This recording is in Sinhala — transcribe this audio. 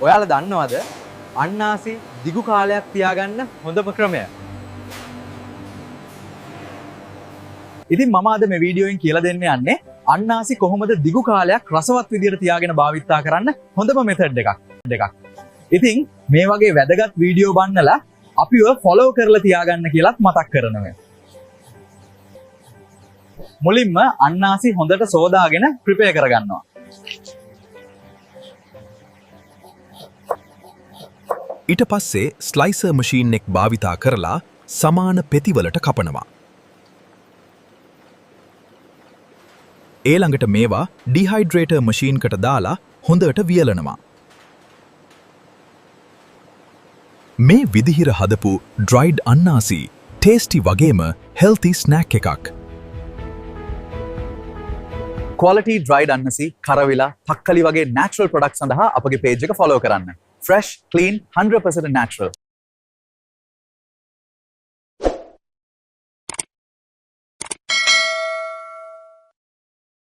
ඔයාලා දන්නවද අන්නාසි දිගු කාලයක් තියාගන්න හොඳම ක්‍රමය? ඉතින් මම අද මේ වීඩියෝෙන් කියලා දෙන්න යන්නේ අන්නාසි කොහොමද දිගු කාලයක් රසවත් විදියට තියාගෙන භාවිතා කරන්න හොඳම මෙතඩ් එකක්. ඉතින් මේ වගේ වැදගත් වීඩියෝ බලන්නලා අපිව ෆලෝ කරලා තියාගන්න කියලාත් මතක් කරනවා. මුලින්ම අන්නාසි හොඳට සෝදාගෙන ප්‍රිපෙයාර් කරගන්නවා. ඊට පස්සේ ස්ලයිසර් මැෂින් එක භාවිතා කරලා සමාන පෙතිවලට කපනවා. ඊළඟට මේවා ඩිහයිඩ්‍රේටර් මැෂින් එකට දාලා හොඳට වියලනවා. මේ විදිහට හදපු ඩ්‍රයිඩ් අන්නාසි ටේස්ටි වගේම හෙල්ති ස්නැක් එකක්. quality dried අන්නසි, කරවිලා, තක්කලි වගේ natural products සඳහා අපගේ page එක follow කරන්න. Fresh, clean, 100% natural.